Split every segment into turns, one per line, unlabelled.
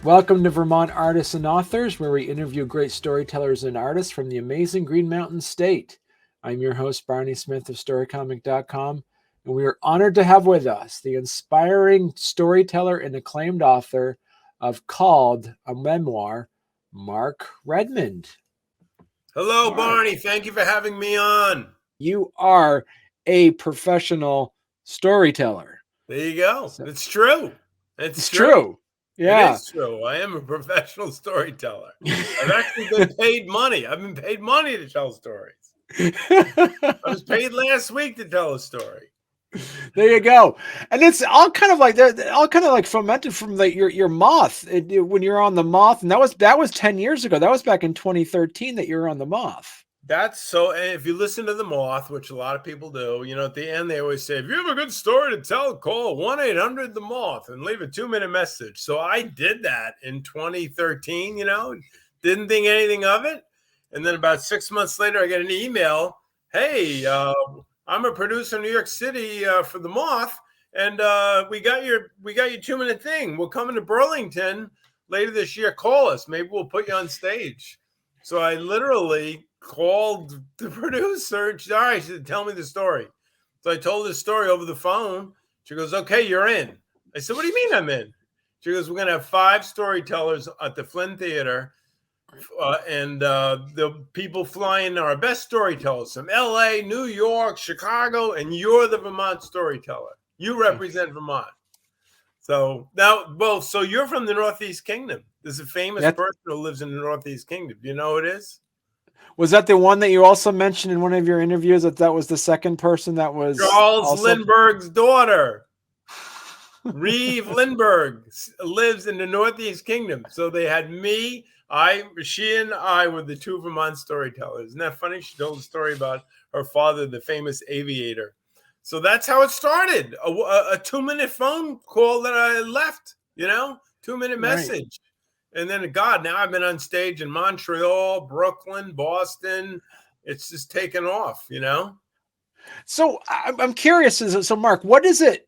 Welcome to Vermont Artists and Authors, where we interview great storytellers and artists from the amazing Green Mountain State. I'm your host, Barney Smith of Storycomic.com, and we are honored to have with us the inspiring storyteller and acclaimed author of Called, a Memoir, Mark Redmond.
Hello,
Mark,
Barney. Thank you for having me on.
you are a professional storyteller.
There you go.
So,
It's true. It's
it's
true.
true.
It
Yeah.
is true. I am a professional storyteller. I've actually been paid money. I've been paid money to tell stories. I was paid last week to tell a story.
There you go, and it's all kind of like they're all kind of like fomented from your moth when you're on the moth, and that was 10 years ago. That was back in 2013 that you were on the moth.
That's so. And if you listen to the Moth, which a lot of people do, at the end they always say, "If you have a good story to tell, call 1-800 the Moth and leave a 2-minute message." So I did that in 2013. Didn't think anything of it, and then about 6 months later, I get an email. Hey, I'm a producer in New York City for the Moth, and we got your 2-minute thing. We're coming to Burlington later this year. Call us. Maybe we'll put you on stage. So I literally called the producer. And she said, all right, she said, tell me the story. So I told the story over the phone. She goes, okay, you're in. I said, what do you mean I'm in? She goes, we're going to have 5 storytellers at the Flynn Theater. And the people flying are our best storytellers from LA, New York, Chicago, and you're the Vermont storyteller. You represent Vermont. So now, so you're from the Northeast Kingdom. There's a famous person who lives in the Northeast Kingdom. Do you know who it is?
Was that the one that you also mentioned in one of your interviews that was the second person that was
Charles Lindbergh's daughter? Reeve Lindbergh lives in the Northeast Kingdom. So they had me, she and I were the 2 Vermont storytellers. Isn't that funny? She told a story about her father, the famous aviator. So that's how it started. A 2-minute phone call that I left, 2-minute message. Right. And then, now I've been on stage in Montreal, Brooklyn, Boston. It's just taken off,
So I'm curious. So Mark, what is it?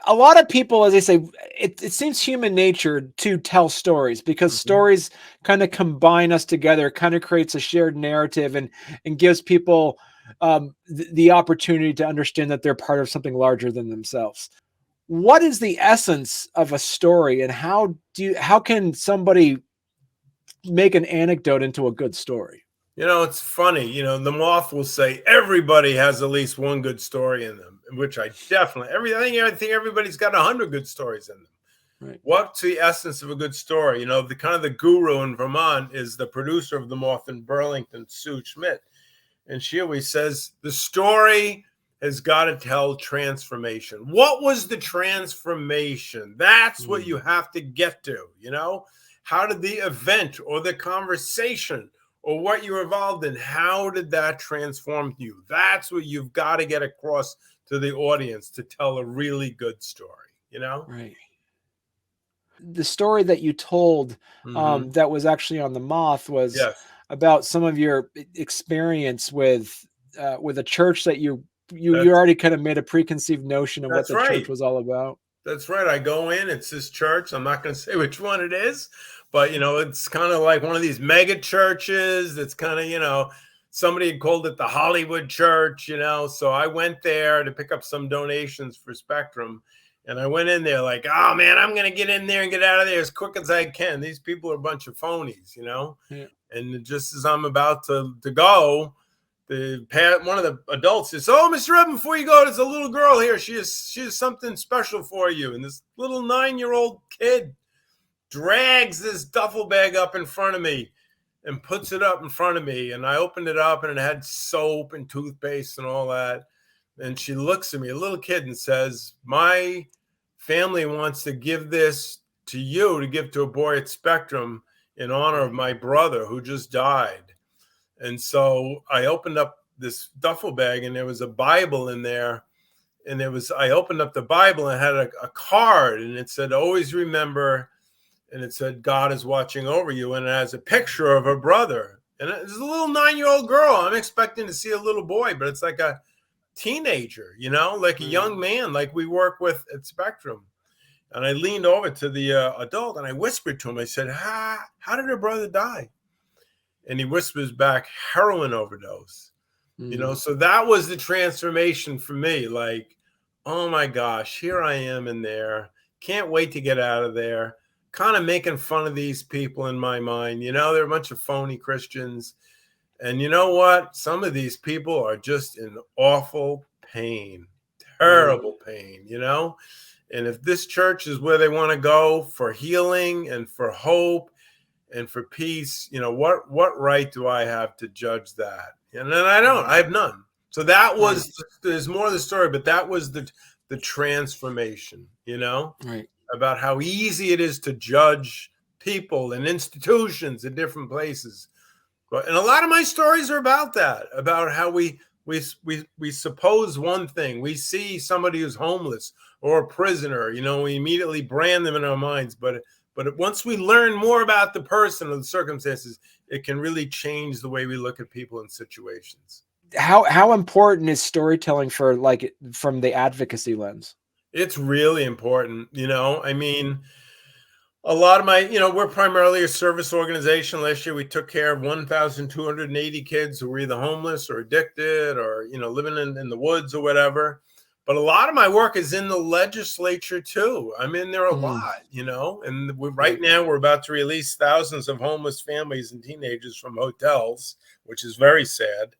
A lot of people, as they say, it seems human nature to tell stories because stories kind of combine us together, kind of creates a shared narrative and gives people the opportunity to understand that they're part of something larger than themselves. What is the essence of a story, and how can somebody make an anecdote into a good story?
It's funny. The Moth will say everybody has at least one good story in them, which I definitely, I think everybody's got 100 good stories in them. Right. What's the essence of a good story? The kind of the guru in Vermont is the producer of the Moth in Burlington, Sue Schmidt. And she always says the story has got to tell transformation. What was the transformation? That's what you have to get to, How did the event or the conversation or what you were involved in, how did that transform you? That's what you've got to get across to the audience to tell a really good story,
Right. The story that you told that was actually on the Moth was about some of your experience with a church that you already kind of made a preconceived notion of what the church was all about.
That's right. I go in, it's this church. I'm not going to say which one it is, but, it's kind of like one of these mega churches. It's kind of, somebody had called it the Hollywood church, So I went there to pick up some donations for Spectrum. And I went in there like, oh, man, I'm going to get in there and get out of there as quick as I can. These people are a bunch of phonies, Yeah. And just as I'm about to go, one of the adults says, oh, Mr. Redmond, before you go, there's a little girl here. She has something special for you. And this little 9-year-old kid drags this duffel bag up in front of me and puts it up in front of me. And I opened it up and it had soap and toothpaste and all that. And she looks at me, a little kid, and says, my family wants to give this to you to give to a boy at Spectrum in honor of my brother who just died. And so I opened up this duffel bag and there was a Bible in there. And I opened up the Bible and it had a card and it said, always remember. And it said, God is watching over you. And it has a picture of her brother. And it's a little 9-year-old girl. I'm expecting to see a little boy, but it's like a teenager, like a young man, like we work with at Spectrum. And I leaned over to the adult and I whispered to him, I said, how did her brother die? And he whispers back, heroin overdose. So that was the transformation for me. Like, oh my gosh, here I am in there. Can't wait to get out of there. Kind of making fun of these people in my mind. They're a bunch of phony Christians. And you know what? Some of these people are just in awful pain, terrible pain, And if this church is where they want to go for healing and for hope and for peace, what right do I have to judge that? And then I have none. So that was, there's more of the story, but that was the transformation, about how easy it is to judge people and institutions in different places. And a lot of my stories are about that, about how we suppose one thing. We see somebody who's homeless or a prisoner, we immediately brand them in our minds. But once we learn more about the person or the circumstances, it can really change the way we look at people and situations.
How important is storytelling from the advocacy lens?
It's really important. I mean, a lot of we're primarily a service organization. Last year, we took care of 1,280 kids who were either homeless or addicted or, living in the woods or whatever. But a lot of my work is in the legislature, too. I'm in there a lot, and right now we're about to release thousands of homeless families and teenagers from hotels, which is very sad.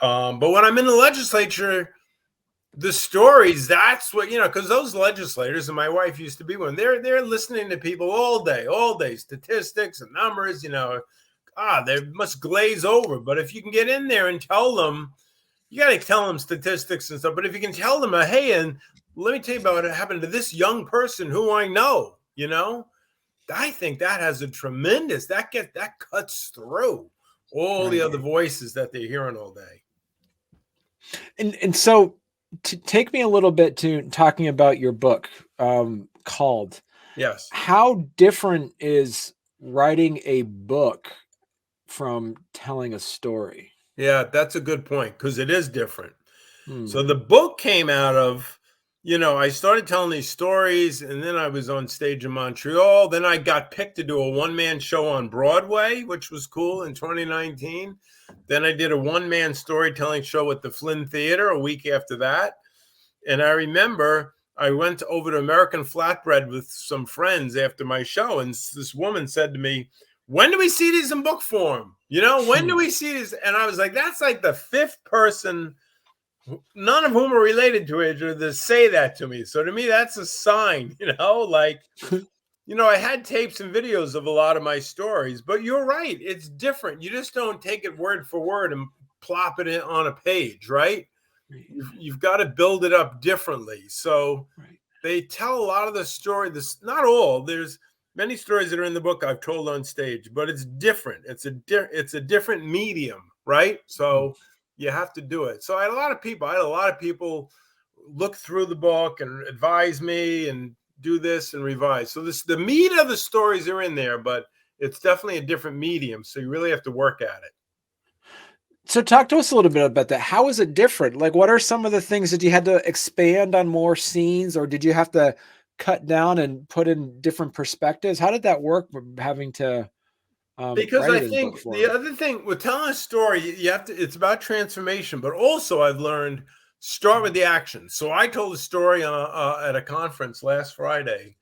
But when I'm in the legislature, the stories, that's what, because those legislators, and my wife used to be one, they're listening to people all day, statistics and numbers, they must glaze over. But if you can get in there and tell them, you got to tell them statistics and stuff. But if you can tell them, hey, and let me tell you about what happened to this young person who I know, I think that has a tremendous, that cuts through all the other voices that they're hearing all day.
And so, to take me a little bit to talking about your book, called.
Yes.
How different is writing a book from telling a story?
Yeah, that's a good point, because it is different. So the book came out of, I started telling these stories, and then I was on stage in Montreal. Then I got picked to do a one-man show on Broadway, which was cool, in 2019. Then I did a one-man storytelling show at the Flynn Theater a week after that. And I remember I went over to American Flatbread with some friends after my show, and this woman said to me, when do we see these in book form? When do we see these? And I was like, that's like the fifth person, none of whom are related to it, to say that to me. So to me, that's a sign, I had tapes and videos of a lot of my stories, but you're right. It's different. You just don't take it word for word and plop it in on a page, right? You've got to build it up differently. So they tell a lot of the story. Not all. There's many stories that are in the book I've told on stage, but it's different. It's a different medium, right? So you have to do it. So I had a lot of people look through the book and advise me and do this and revise. So the meat of the stories are in there, but it's definitely a different medium. So you really have to work at it.
So talk to us a little bit about that. How is it different? Like, what are some of the things that you had to expand on, more scenes, or did you have to cut down and put in different perspectives? How did that work, having to
because I think the other thing with telling a story, you have to, it's about transformation, but also I've learned, start with the action. So I told a story at a conference last Friday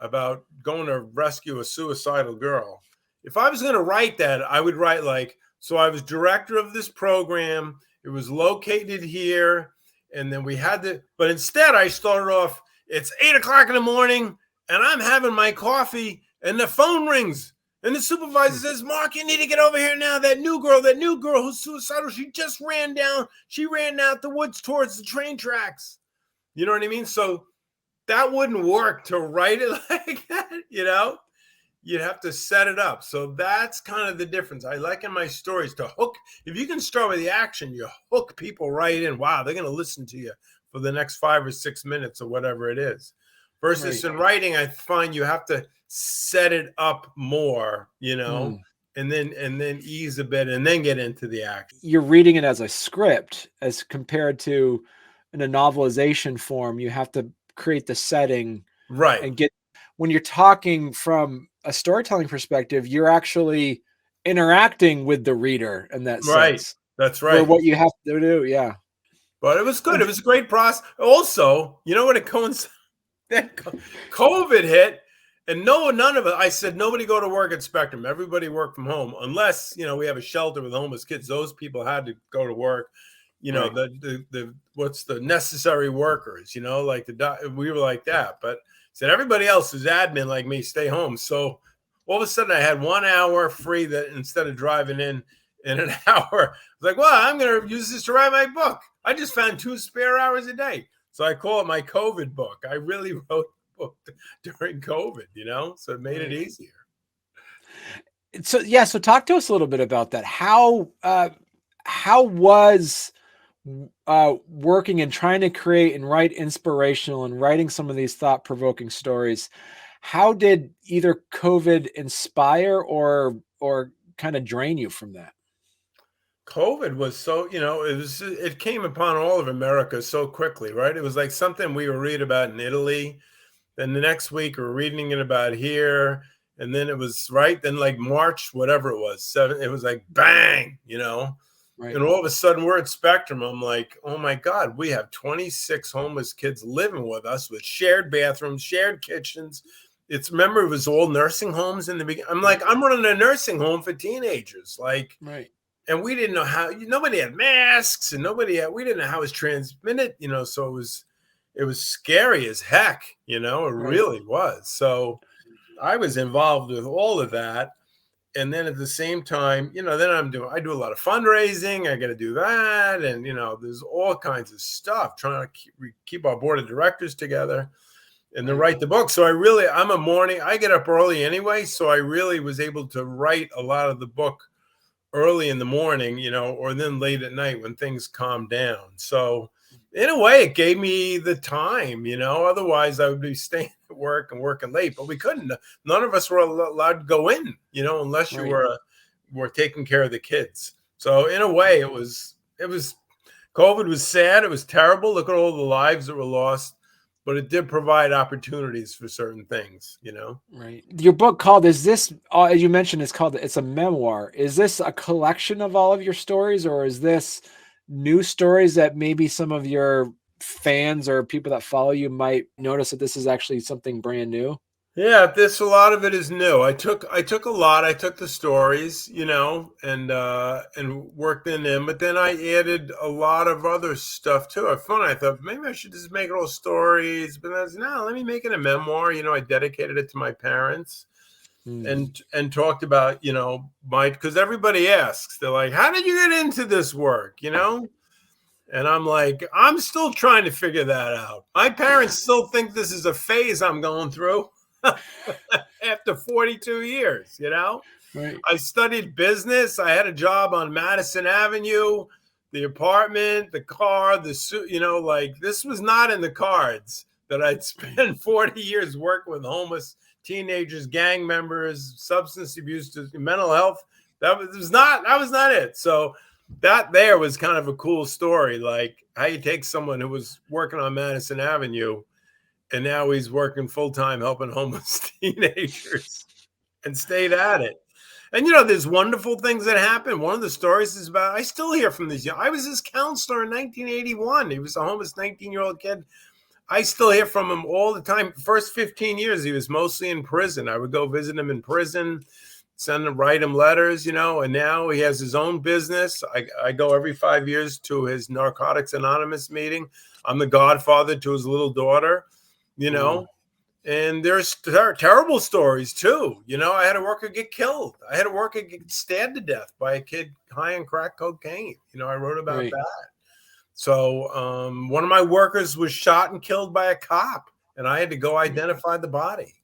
about going to rescue a suicidal girl. If I was going to write that, I would write like, so I was director of this program. It was located here. And then we had to, but instead I started off, it's 8 o'clock in the morning and I'm having my coffee and the phone rings. And the supervisor says, Mark, you need to get over here now. That new girl who's suicidal, she just ran out the woods towards the train tracks. You know what I mean? So that wouldn't work to write it like that, You'd have to set it up. So that's kind of the difference. I like in my stories to hook. If you can start with the action, you hook people right in. Wow, they're going to listen to you for the next 5 or 6 minutes or whatever it is. Versus in writing, I find you have to set it up more, and then ease a bit and then get into the action.
You're reading it as a script as compared to in a novelization form. You have to create the setting
Right.
and get, when you're talking from a storytelling perspective, you're actually interacting with the reader in that
Right.
sense
That's
for
right.
what you have to do. Yeah.
But it was good. It was a great process. Also, you know what, it coincided, then COVID hit, and none of it. I said nobody go to work at Spectrum. Everybody work from home, unless we have a shelter with homeless kids. Those people had to go to work.
Right.
The what's the necessary workers. Like we were like that. But said everybody else is admin like me, stay home. So all of a sudden, I had 1 hour free that instead of driving in an hour. I was like, well, I'm going to use this to write my book. I just found 2 spare hours a day. So I call it my COVID book. I really wrote a book during COVID, so it made it easier.
So, yeah. So talk to us a little bit about that. How was working and trying to create and write inspirational and writing some of these thought-provoking stories? How did either COVID inspire or kind of drain you from that?
COVID was so, it came upon all of America so quickly, right? It was like something we were reading about in Italy. Then the next week we're reading it about here. And then it was then like March, whatever it was, it was like bang,
Right.
And all of a sudden we're at Spectrum. I'm like, oh my God, we have 26 homeless kids living with us with shared bathrooms, shared kitchens. Remember, it was all nursing homes in the beginning. I'm like, I'm running a nursing home for teenagers. Like,
Right.
and we didn't know how, nobody had masks and we didn't know how it was transmitted, so it was scary as heck, it really was. So I was involved with all of that. And then at the same time, then I do a lot of fundraising. I got to do that. And, there's all kinds of stuff trying to keep our board of directors together and to write the book. So I get up early anyway. So I really was able to write a lot of the book early in the morning, or then late at night when things calmed down. So in a way, it gave me the time, otherwise I would be staying at work and working late, but we couldn't. None of us were allowed to go in, unless you were taking care of the kids. So in a way, it was COVID was sad. It was terrible. Look at all the lives that were lost, but it did provide opportunities for certain things,
Right. Your book as you mentioned, it's a memoir. Is this a collection of all of your stories, or is this new stories that maybe some of your fans or people that follow you might notice that this is actually something brand new?
Yeah, a lot of it is new. I took a lot. I took the stories, and worked in them, but then I added a lot of other stuff too. I thought maybe I should just make it all stories, but I was, no, let me make it a memoir. I dedicated it to my parents and talked about, because everybody asks, they're like, how did you get into this work? And I'm like, I'm still trying to figure that out. My parents still think this is a phase I'm going through. After 42 years,
Right.
I studied business. I had a job on Madison Avenue, the apartment, the car, the suit, like this was not in the cards that I'd spend 40 years working with homeless teenagers, gang members, substance abuse, mental health. That was not it. So that there was kind of a cool story, like how you take someone who was working on Madison Avenue and now he's working full-time helping homeless teenagers and stayed at it. And, there's wonderful things that happen. One of the stories is about, I still hear from these I was his counselor in 1981. He was a homeless 19-year-old kid. I still hear from him all the time. First 15 years, he was mostly in prison. I would go visit him in prison, write him letters, and now he has his own business. I go every 5 years to his Narcotics Anonymous meeting. I'm the godfather to his little daughter. And there's terrible stories too. I had a worker get killed. I had a worker get stabbed to death by a kid high on crack cocaine. I wrote about that. So one of my workers was shot and killed by a cop, and I had to go identify the body,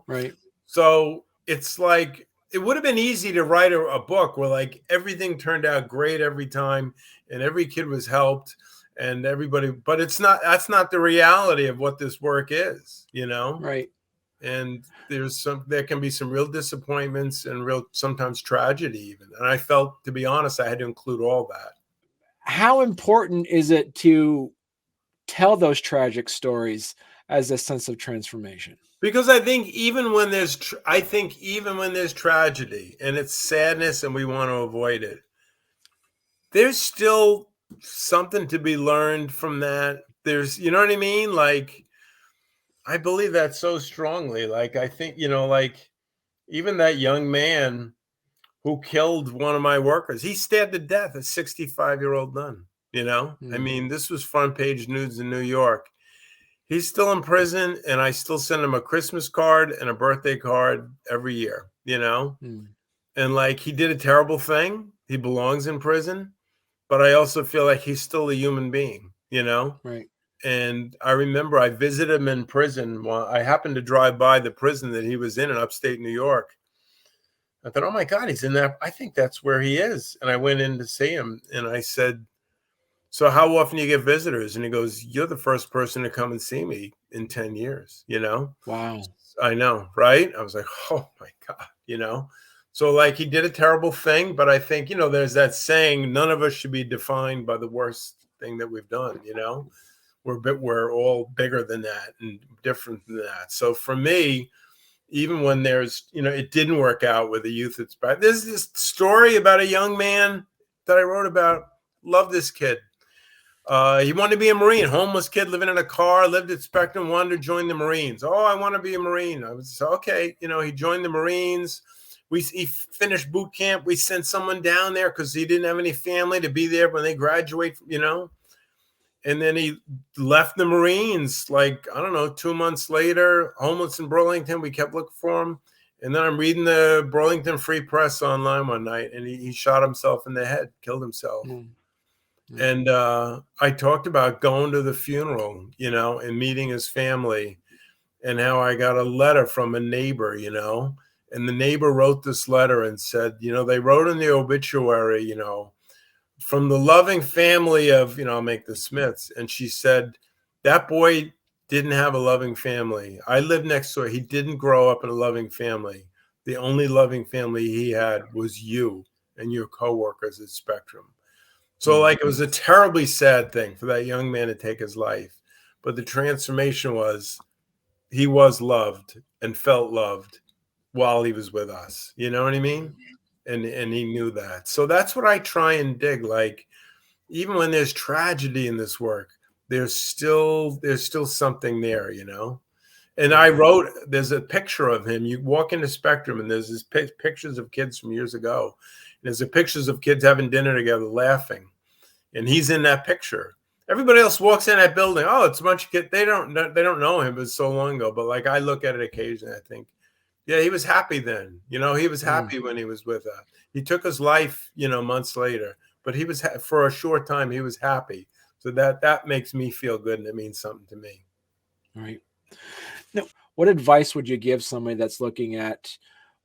Right.
So it's like, it would have been easy to write a book where like everything turned out great every time and every kid was helped. And everybody, but that's not the reality of what this work is,
Right.
And there can be some real disappointments and real sometimes tragedy even. And I felt, to be honest, I had to include all that.
How important is it to tell those tragic stories as a sense of transformation?
Because I think even when there's tragedy and it's sadness and we want to avoid it, there's still something to be learned from that. There's, you know what I mean? Like, I believe that so strongly. Like, I think, like even that young man who killed one of my workers, he stabbed to death a 65-year-old nun, I mean, this was front page news in New York. He's still in prison, and I still send him a Christmas card and a birthday card every year, And like, he did a terrible thing. He belongs in prison, but I also feel like he's still a human being,
Right.
And I remember I visited him in prison. Well, I happened to drive by the prison that he was in upstate New York. I thought, oh my God, he's in there. I think that's where he is. And I went in to see him, and I said, so how often do you get visitors? And he goes, you're the first person to come and see me in 10 years,
Wow.
I know, right? I was like, oh my God, So like, he did a terrible thing, but I think, there's that saying, none of us should be defined by the worst thing that we've done, We're all bigger than that and different than that. So for me, even when there's, it didn't work out with the youth at Spectrum. There's this story about a young man that I wrote about. Love this kid. He wanted to be a Marine, homeless kid living in a car, lived at Spectrum, wanted to join the Marines. Oh, I want to be a Marine. I was okay. He joined the Marines. He finished boot camp. We sent someone down there because he didn't have any family to be there when they graduate, And then he left the Marines, like, I don't know, 2 months later, homeless in Burlington. We kept looking for him. And then I'm reading the Burlington Free Press online one night, and he shot himself in the head, killed himself. And I talked about going to the funeral, and meeting his family, and how I got a letter from a neighbor, and the neighbor wrote this letter and said, they wrote in the obituary, from the loving family of, I'll make the Smiths. And she said, that boy didn't have a loving family. I lived next door. He didn't grow up in a loving family. The only loving family he had was you and your coworkers at Spectrum. So like, it was a terribly sad thing for that young man to take his life. But the transformation was he was loved and felt loved while he was with us. You know what I mean? And he knew that. So that's what I try and dig. Like, even when there's tragedy in this work, there's still something there, And I wrote, there's a picture of him. You walk into Spectrum, and there's this pictures of kids from years ago. And there's pictures of kids having dinner together, laughing. And he's in that picture. Everybody else walks in that building. Oh, it's a bunch of kids. They don't know him. It was so long ago. But like, I look at it occasionally. I think, yeah, he was happy then. He was happy when he was with us. He took his life, months later. But he was for a short time. He was happy. So that makes me feel good, and it means something to me.
Right. Now, what advice would you give somebody that's looking at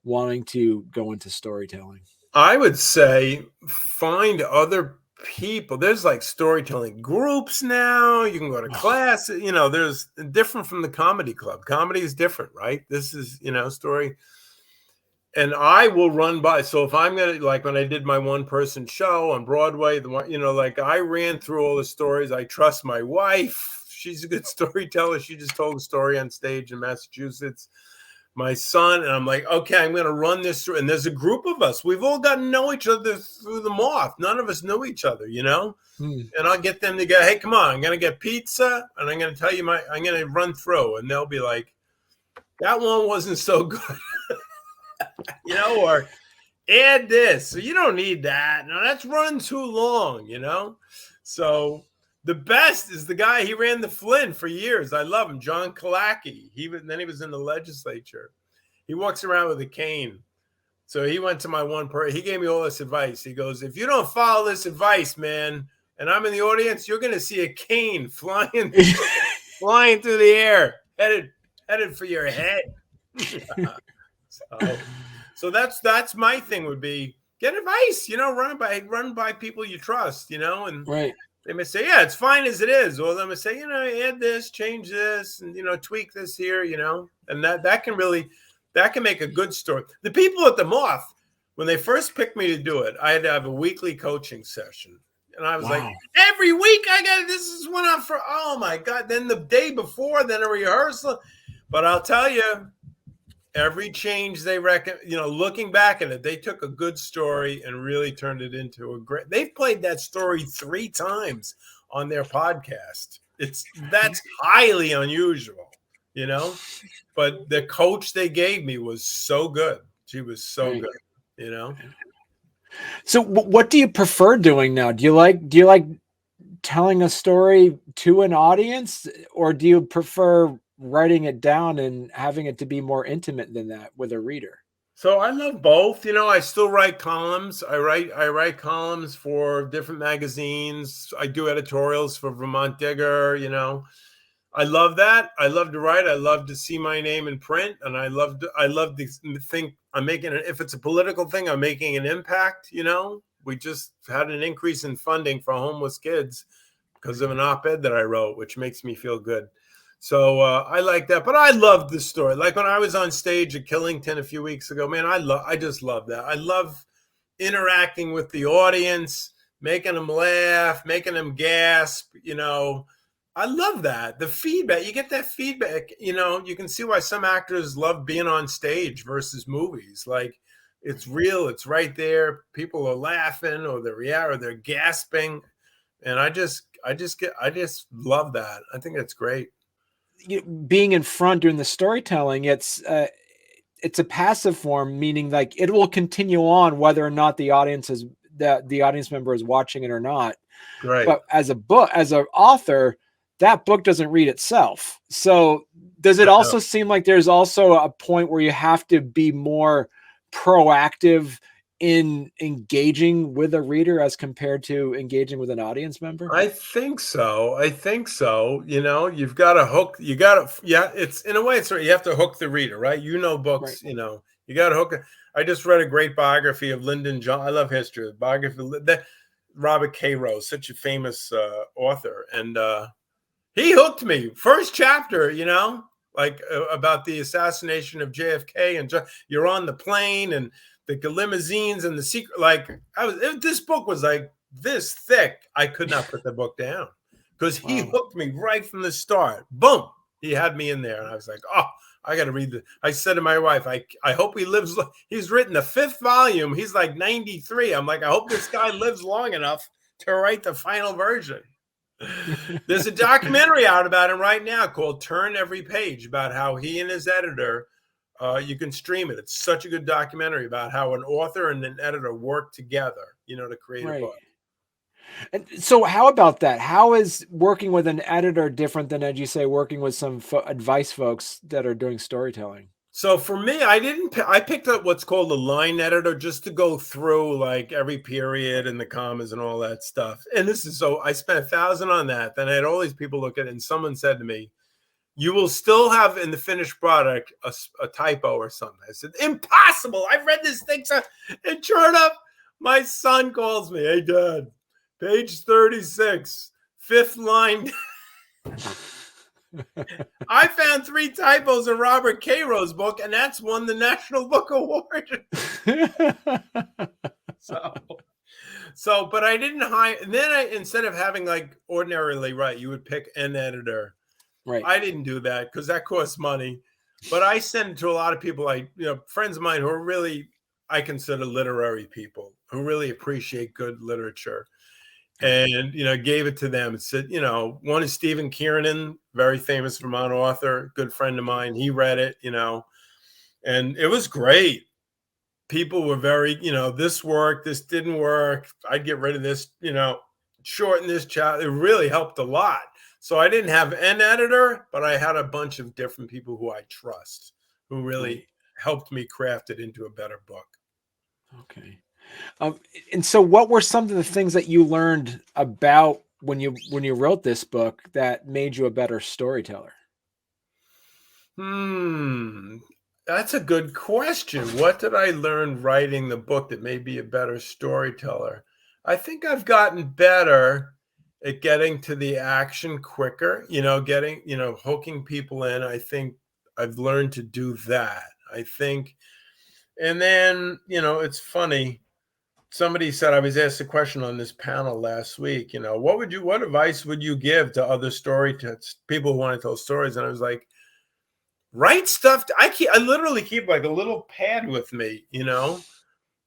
wanting to go into storytelling?
I would say find other people. There's like storytelling groups now. You can go to class. There's different from the comedy club. Comedy is different, right? This is, story. And I will run by. So if I'm going to, like when I did my one-person show on Broadway, like I ran through all the stories. I trust my wife. She's a good storyteller. She just told a story on stage in Massachusetts. My son, and I'm like, okay, I'm going to run this through. And there's a group of us. We've all gotten to know each other through the moth. None of us knew each other, And I'll get them to go, hey, come on, I'm going to get pizza. And I'm going to tell you I'm going to run through. And they'll be like, that one wasn't so good. Or add this. So you don't need that. No, that's running too long, So the best is the guy, he ran the Flynn for years. I love him, John Kalaki. Then he was in the legislature. He walks around with a cane. So he went to my he gave me all this advice. He goes, if you don't follow this advice, man, and I'm in the audience, you're going to see a cane flying through the air, headed for your head. So that's my thing would be get advice, run by people you trust, and
right.
They may say, yeah, it's fine as it is. Or they may say, add this, change this, and, tweak this here, and that can make a good story. The people at the Moth, when they first picked me to do it, I had to have a weekly coaching session. And I was like,
Wow.
every week I got it. This is one out for, oh my God. Then the day before, then a rehearsal. But I'll tell you, every change they reckon, looking back at it, they took a good story and really turned it into a great. They've played that story 3 times on their podcast. That's highly unusual, But the coach they gave me was so good. She was so good.
So what do you prefer doing now? Do you like telling a story to an audience, or do you prefer writing it down and having it to be more intimate than that with a reader?
So I love both. I still write columns. I write columns for different magazines. I do editorials for Vermont Digger. I love that. I love to write. I love to see my name in print, and I love to think I'm making it. If it's a political thing, I'm making an impact. We just had an increase in funding for homeless kids because of an op-ed that I wrote, which makes me feel good. So I like that, but I love the story. Like when I was on stage at Killington a few weeks ago, man, I just love that. I love interacting with the audience, making them laugh, making them gasp. I love that. The feedback, you get that feedback. You can see why some actors love being on stage versus movies. Like it's real, it's right there. People are laughing or they're gasping, and I just love that. I think that's great.
Being in front doing the storytelling, it's a passive form, meaning like it will continue on whether or not the audience member is watching it or not.
Right.
But as an author, that book doesn't read itself. So does it also seem like there's also a point where you have to be more proactive in engaging with a reader as compared to engaging with an audience member?
I think so. You've got to hook, it's in a way, you have to hook the reader, right? Books,
Right.
You got to hook. I just read a great biography of Lyndon Johnson. I love history. Biography of Robert K. Rose, such a famous author. And he hooked me. First chapter, like about the assassination of JFK, and you're on the plane and the limousines and the secret. Like this book was like this thick. I could not put the book down because he hooked me right from the start. Boom, he had me in there, and I was like, oh, I got to read this. I said to my wife, I hope he lives. He's written the 5th volume. He's like 93. I'm like, I hope this guy lives long enough to write the final version. There's a documentary out about him right now called Turn Every Page, about how he and his editor, you can stream it. It's such a good documentary about how an author and an editor work together, to create a book.
And so how about that? How is working with an editor different than, as you say, working with some advice folks that are doing storytelling?
So for me, I picked up what's called a line editor just to go through like every period and the commas and all that stuff. And I spent $1,000 on that. Then I had all these people look at it, and someone said to me, you will still have in the finished product a typo or something. I said, impossible. I've read this thing. And sure enough, my son calls me, hey, Dad, page 36, 5th line. I found 3 typos in Robert K. Rose's book, and that's won the National Book Award. But I didn't hire. And then instead of having like ordinarily, right, you would pick an editor.
Right.
I didn't do that because that costs money. But I send it to a lot of people, friends of mine who are really, I consider literary people who really appreciate good literature. And, gave it to them and said, one is Stephen Kiernan, very famous Vermont author, good friend of mine. He read it, and it was great. People were very, this worked, this didn't work. I'd get rid of this, shorten this chapter. It really helped a lot. So I didn't have an editor, but I had a bunch of different people who I trust, who really helped me craft it into a better book.
Okay. And so what were some of the things that you learned about when you wrote this book that made you a better storyteller?
That's a good question. What did I learn writing the book that made me a better storyteller? I think I've gotten better at getting to the action quicker, hooking people in. I think I've learned to do that. I think, and then, it's funny. somebody said, I was asked a question on this panel last week, what advice would you give to other people who want to tell stories? And I was like, write stuff. I literally keep like a little pad with me,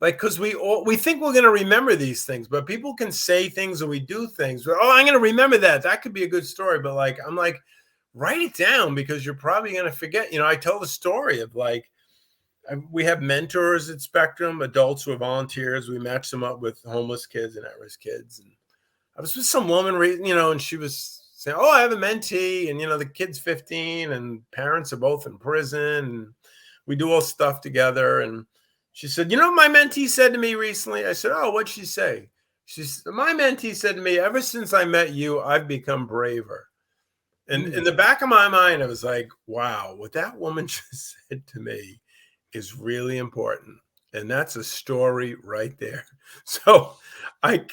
like, because we think we're going to remember these things, but people can say things and we do things. Oh, I'm going to remember that. That could be a good story. But like, I'm like, write it down because you're probably going to forget. I tell the story of like, we have mentors at Spectrum, adults who are volunteers. We match them up with homeless kids and at-risk kids. And I was with some woman, and she was saying, oh, I have a mentee, and, the kid's 15 and parents are both in prison. And we do all stuff together. And she said, my mentee said to me recently. I said, oh, what'd she say? She said, my mentee said to me, ever since I met you, I've become braver. And in the back of my mind, I was like, wow, what that woman just said to me is really important. And that's a story right there. So I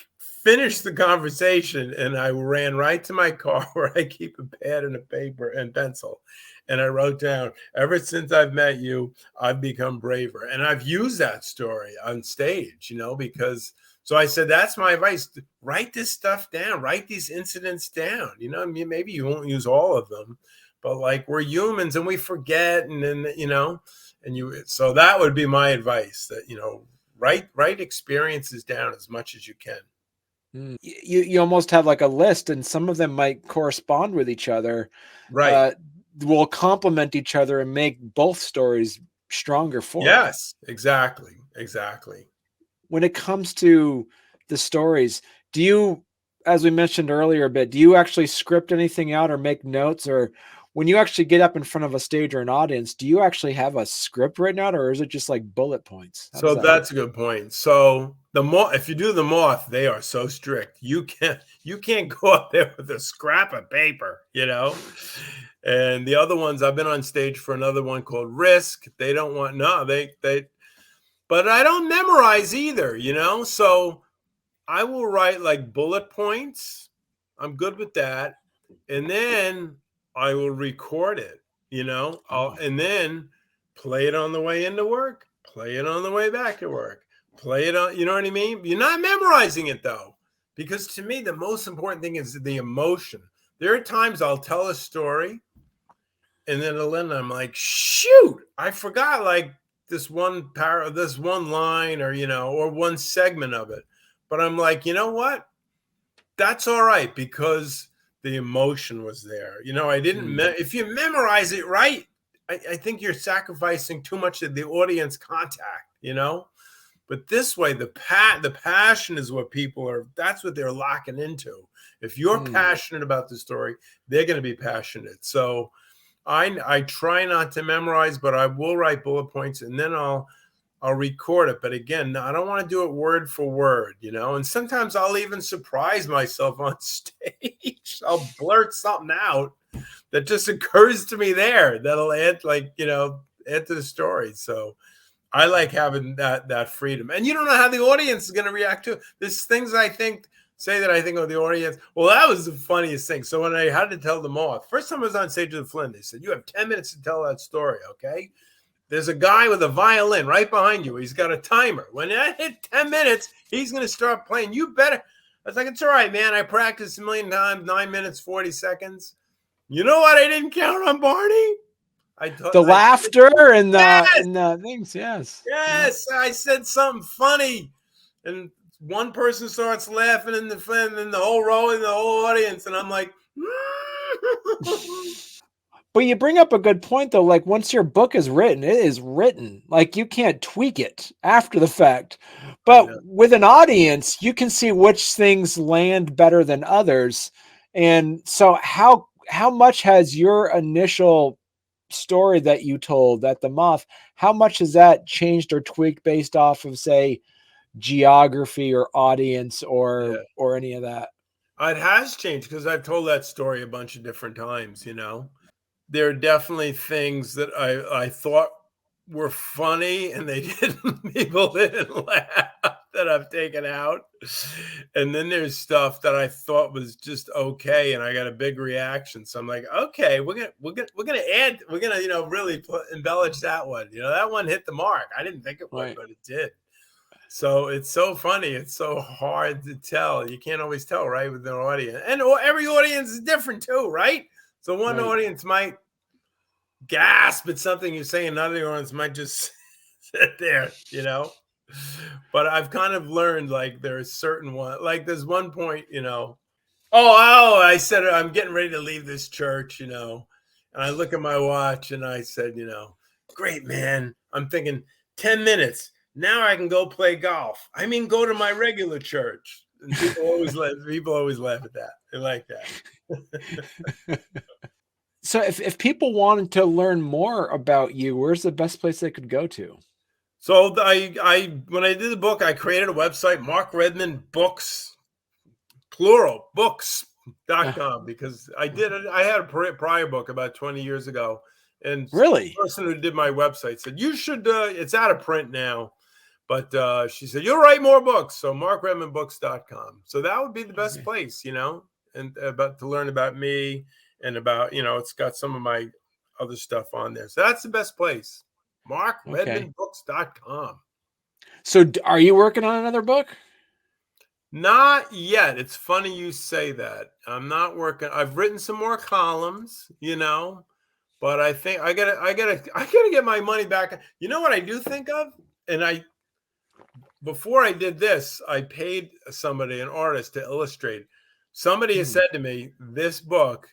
finished the conversation and I ran right to my car where I keep a pad and a paper and pencil. And I wrote down, ever since I've met you, I've become braver. And I've used that story on stage, because so I said, that's my advice. Write this stuff down, write these incidents down. Maybe you won't use all of them, but like we're humans and we forget. And then, so that would be my advice that, write experiences down as much as you can.
You almost have like a list, and some of them might correspond with each other.
Right.
Will complement each other and make both stories stronger for
Yes, exactly.
When it comes to the stories, do you, as we mentioned earlier a bit, do you actually script anything out or make notes? Or when you actually get up in front of a stage or an audience, do you actually have a script written out, or is it just like bullet points?
So that's a good point. So if you do the Moth, they are so strict. You can't go up there with a scrap of paper, And the other ones, I've been on stage for another one called Risk. They don't want, but I don't memorize either, So I will write like bullet points. I'm good with that. And then I will record it, and then play it on the way into work, play it on the way back to work, play it on, you know what I mean? You're not memorizing it though, because to me, the most important thing is the emotion. There are times I'll tell a story and then I'm like, shoot, I forgot like this one line or one segment of it. But I'm like, you know what? That's all right because the emotion was there. I didn't, if you memorize it right, I think you're sacrificing too much of the audience contact, but this way, the passion is what that's what they're locking into. If you're passionate about the story, they're going to be passionate. So I try not to memorize, but I will write bullet points and then I'll record it. But again, I don't want to do it word for word, and sometimes I'll even surprise myself on stage. I'll blurt something out that just occurs to me there that'll add add to the story. So I like having that freedom. And you don't know how the audience is going to react to it. There's things I think of the audience. Well, that was the funniest thing. So when I had to tell them off, first time I was on stage with Flynn, they said, you have 10 minutes to tell that story, okay? There's a guy with a violin right behind you. He's got a timer. When that hit 10 minutes, he's going to start playing. You better. I was like, it's all right, man. I practiced a million times, 9 minutes, 40 seconds. You know what I didn't count on, Barney?
The laughter and the things. Yes.
Yes. I said something funny. And one person starts laughing and the whole row and the whole audience. And I'm like,
But you bring up a good point, though. Like once your book is written, it is written. Like you can't tweak it after the fact. But with an audience, you can see which things land better than others. And so how much has your initial story that you told at the Moth, how much has that changed or tweaked based off of, say, geography or audience or any of that?
It has changed because I've told that story a bunch of different times, There are definitely things that I thought were funny and people didn't laugh that I've taken out. And then there's stuff that I thought was just okay and I got a big reaction. So I'm like, okay, we're gonna add, really embellish that one. That one hit the mark. I didn't think it would, but it did. So it's so funny. It's so hard to tell. You can't always tell, right, with an audience. And every audience is different too, right? So one audience might gasp at something you say, another audience might just sit there, you know. But I've kind of learned, like, there's certain one, like there's one point, you know, I said, I'm getting ready to leave this church, you know, and I look at my watch and I said, you know, great, man. I'm thinking 10 minutes. Now I can go play golf. I mean, go to my regular church. And people always laugh at that. They like that.
So if people wanted to learn more about you, where's the best place they could go to?
So I when I did the book, I created a website, Mark Redmond Books, plural, books.com, because I had a prior book about 20 years ago. And
really,
the person who did my website said, you should, it's out of print now. But she said, you'll write more books. So markredmondbooks.com. So that would be the best place, you know, and to learn about me and about, you know, it's got some of my other stuff on there. So that's the best place. markredmondbooks.com.
So are you working on another book?
Not yet. It's funny you say that. I'm not working. I've written some more columns, you know, but I think I gotta get my money back. You know what I do think of? And before I did this, I paid somebody, an artist, to illustrate. Somebody has said to me, this book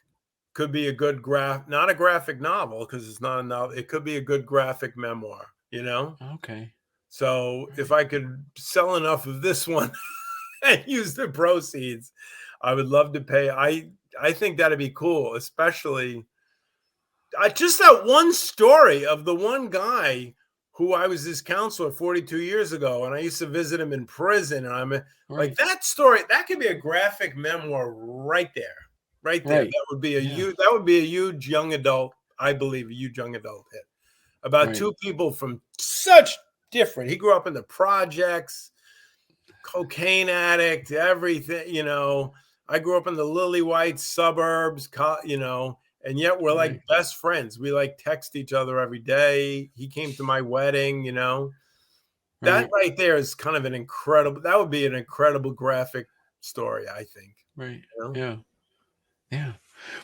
could be a good not a graphic novel, because it's not a novel. It could be a good graphic memoir, you know?
Okay.
So if I could sell enough of this one and use the proceeds, I would love to pay. I think that'd be cool, especially just that one story of the one guy who I was his counselor 42 years ago, and I used to visit him in prison. And I'm like, that story, that could be a graphic memoir right there. Right there. That would be a huge young adult, I believe, a huge young adult hit about two people from such different. He grew up in the projects, cocaine addict, everything, you know. I grew up in the lily white suburbs, you know, and yet we're like best friends. We like text each other every day. He came to my wedding, you know. That right there is kind of that would be an incredible graphic story, I think.
Right.
You know?
Yeah. Yeah.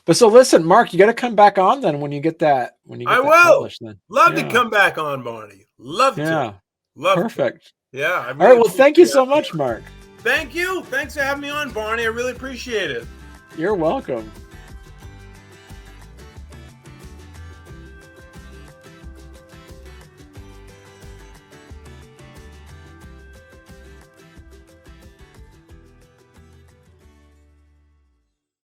But so listen, Mark, you got to come back on then when you get that published then.
Love to come back on, Barney. Love to.
Perfect.
Yeah.
All right. Well, thank you so much, Mark.
Thank you. Thanks for having me on, Barney. I really appreciate it.
You're welcome.